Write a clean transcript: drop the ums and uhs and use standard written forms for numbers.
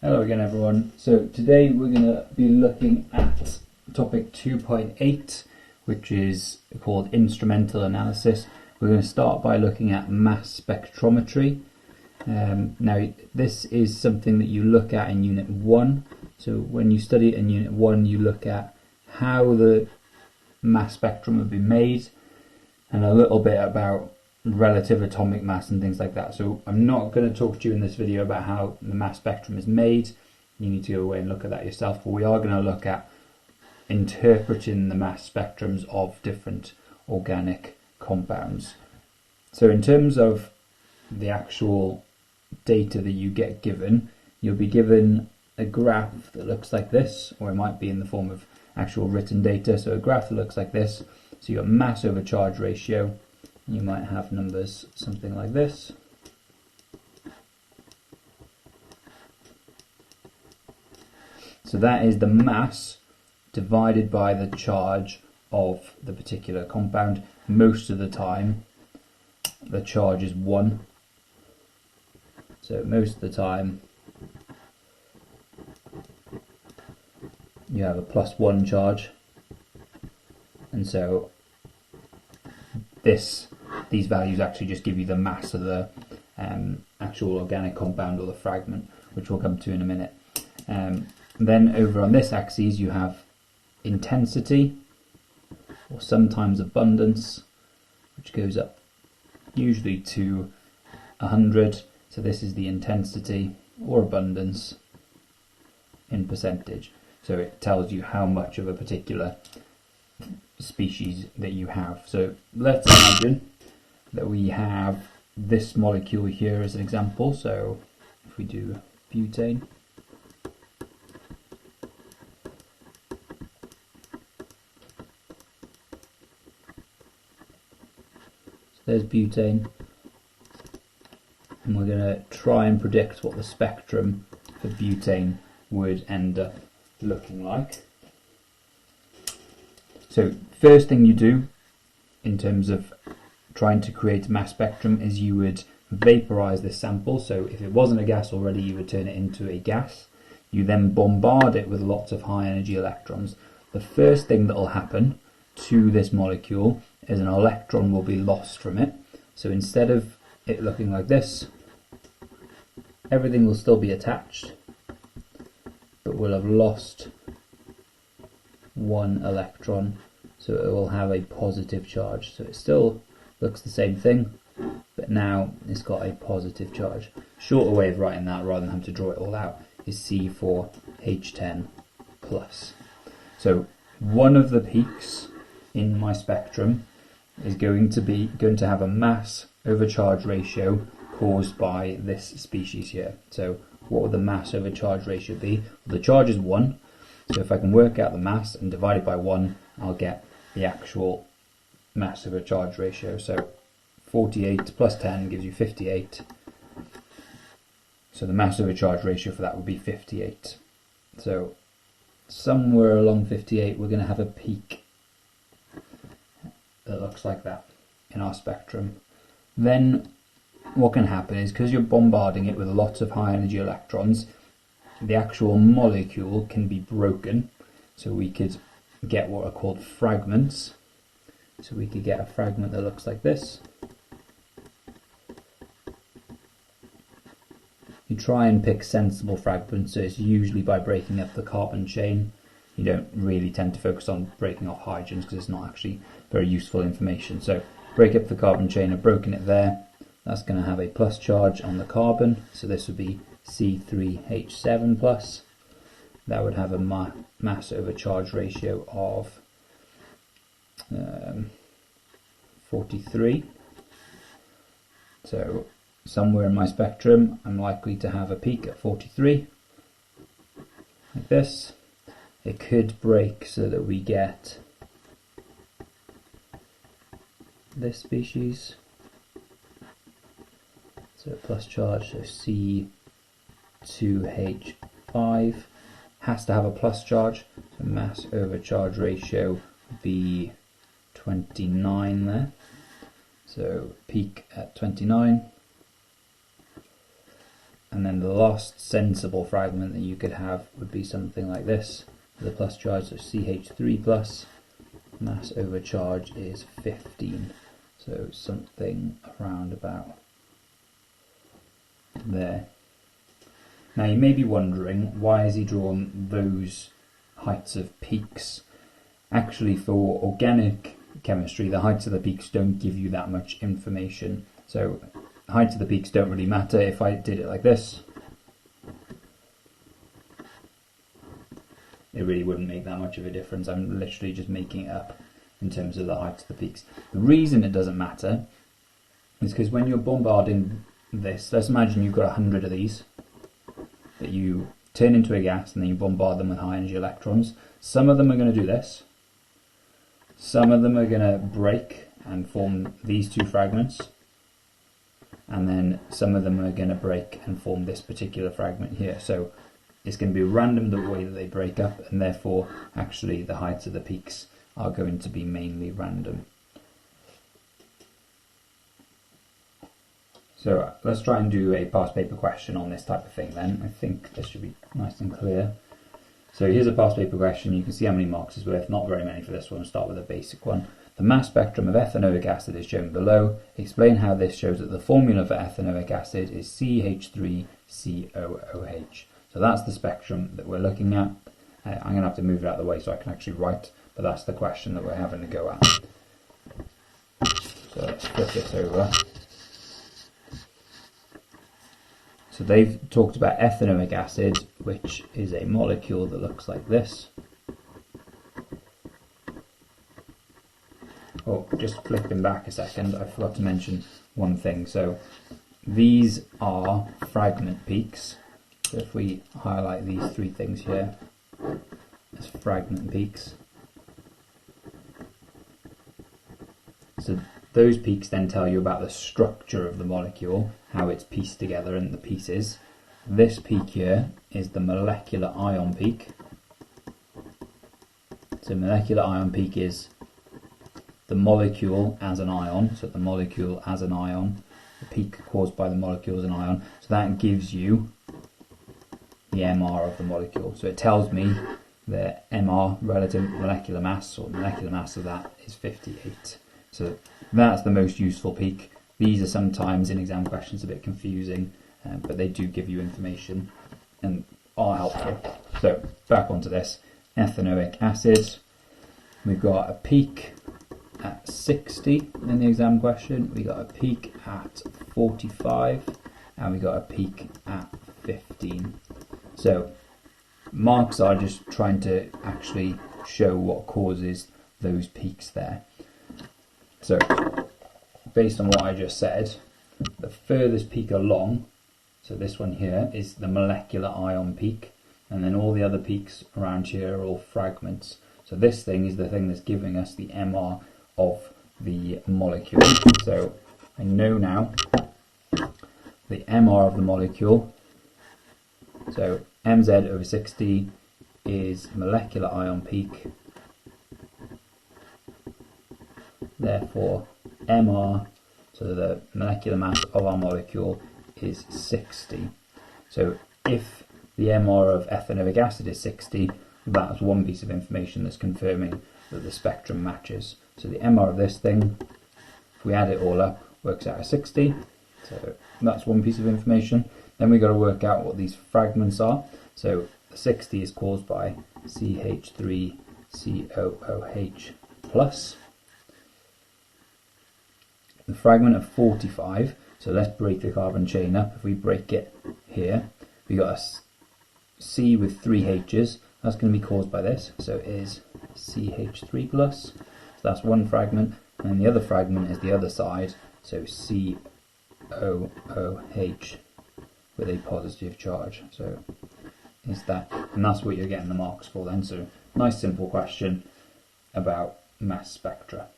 Hello again everyone. So today we're going to be looking at topic 2.8, which is called instrumental analysis. We're going to start by looking at mass spectrometry. Now this is something that you look at in Unit 1. So when you study it in Unit 1 you look at how the mass spectrum would be made and a little bit about relative atomic mass and things like that. So I'm not going to talk to you in this video about how the mass spectrum is made. You need to go away and look at that yourself, but we are going to look at interpreting the mass spectrums of different organic compounds. So in terms of the actual data that you get given, you'll be given a graph that looks like this, or it might be in the form of actual written data. So a graph that looks like this. So you've got mass over charge ratio. You might have numbers something like this. So that is the mass divided by the charge of the particular compound. Most of the time the charge is 1. So most of the time you have a +1 charge, and so these values actually just give you the mass of the actual organic compound or the fragment, which we'll come to in a minute. Then over on this axis you have intensity, or sometimes abundance, which goes up usually to 100. So this is the intensity or abundance in percentage. So it tells you how much of a particular species that you have. So let's imagine that we have this molecule here as an example. So if we do butane, so there's butane, and we're going to try and predict what the spectrum for butane would end up looking like. So first thing you do in terms of trying to create a mass spectrum is you would vaporize this sample. So if it wasn't a gas already, you would turn it into a gas. You then bombard it with lots of high energy electrons. The first thing that will happen to this molecule is an electron will be lost from it. So instead of it looking like this, everything will still be attached, but we'll have lost 1 electron, so it will have a positive charge. So it still looks the same thing, but now it's got a positive charge. Shorter way of writing that, rather than having to draw it all out, is C4H10 plus. So one of the peaks in my spectrum is going to have a mass over charge ratio caused by this species here. So what would the mass over charge ratio be? Well, the charge is 1. So if I can work out the mass and divide it by 1, I'll get the actual mass over charge ratio. So 48 plus 10 gives you 58. So the mass over charge ratio for that would be 58. So somewhere along 58 we're going to have a peak that looks like that in our spectrum. Then what can happen is, because you're bombarding it with lots of high energy electrons, the actual molecule can be broken. So we could get what are called fragments. So we could get a fragment that looks like this. You try and pick sensible fragments, so it's usually by breaking up the carbon chain. You don't really tend to focus on breaking off hydrogens because it's not actually very useful information. So break up the carbon chain. I've broken it there. That's going to have a plus charge on the carbon, so this would be C3H7 plus. That would have a mass over charge ratio of 43. So somewhere in my spectrum I'm likely to have a peak at 43, like this. It could break so that we get this species. So plus charge, so C2H5 has to have a plus charge, so mass over charge ratio would be 29 there. So peak at 29. And then the last sensible fragment that you could have would be something like this, with a plus charge, so CH3 plus, mass over charge is 15. So something around about there. Now you may be wondering, why has he drawn those heights of peaks? Actually, for organic chemistry, the heights of the peaks don't give you that much information. So heights of the peaks don't really matter. If I did it like this, it really wouldn't make that much of a difference. I'm literally just making it up in terms of the heights of the peaks. The reason it doesn't matter is because when you're bombarding this, let's imagine you've got 100 of these that you turn into a gas and then you bombard them with high energy electrons. Some of them are going to do this. Some of them are going to break and form these two fragments. And then some of them are going to break and form this particular fragment here. So it's going to be random the way that they break up, and therefore actually the heights of the peaks are going to be mainly random. So let's try and do a past paper question on this type of thing then. I think this should be nice and clear. So here's a past paper question. You can see how many marks it's worth. Not very many for this one. We'll start with a basic one. The mass spectrum of ethanoic acid is shown below. Explain how this shows that the formula for ethanoic acid is CH3COOH. So that's the spectrum that we're looking at. I'm going to have to move it out of the way so I can actually write, but that's the question that we're having to go at. So let's flip this over. So they've talked about ethanoic acid, which is a molecule that looks like this. Oh, just flipping back a second, I forgot to mention one thing. So these are fragment peaks. So if we highlight these three things here as fragment peaks. So those peaks then tell you about the structure of the molecule, how it's pieced together in the pieces. This peak here is the molecular ion peak. So molecular ion peak is the molecule as an ion, so the molecule as an ion, the peak caused by the molecule as an ion. So that gives you the MR of the molecule. So it tells me the MR, relative molecular mass, or molecular mass of that is 58. So that's the most useful peak. These are sometimes in exam questions a bit confusing, but they do give you information and are helpful. So back onto this, ethanoic acid. We've got a peak at 60 in the exam question, we got a peak at 45, and we got a peak at 15. So marks are just trying to actually show what causes those peaks there. So based on what I just said, the furthest peak along, so this one here, is the molecular ion peak, and then all the other peaks around here are all fragments. So this thing is the thing that's giving us the MR of the molecule. So I know now the MR of the molecule. So MZ over 60 is molecular ion peak. Therefore MR, so the molecular mass of our molecule, is 60. So if the MR of ethanoic acid is 60, that's one piece of information that's confirming that the spectrum matches. So the MR of this thing, if we add it all up, works out as 60. So that's one piece of information. Then we've got to work out what these fragments are. So the 60 is caused by CH3COOH plus. The fragment of 45, so let's break the carbon chain up. If we break it here, we got a C with 3 H's. That's going to be caused by this. So it is CH3 plus. So that's one fragment, and the other fragment is the other side. So COOH with a positive charge. So is that, and that's what you're getting the marks for then. So nice simple question about mass spectra.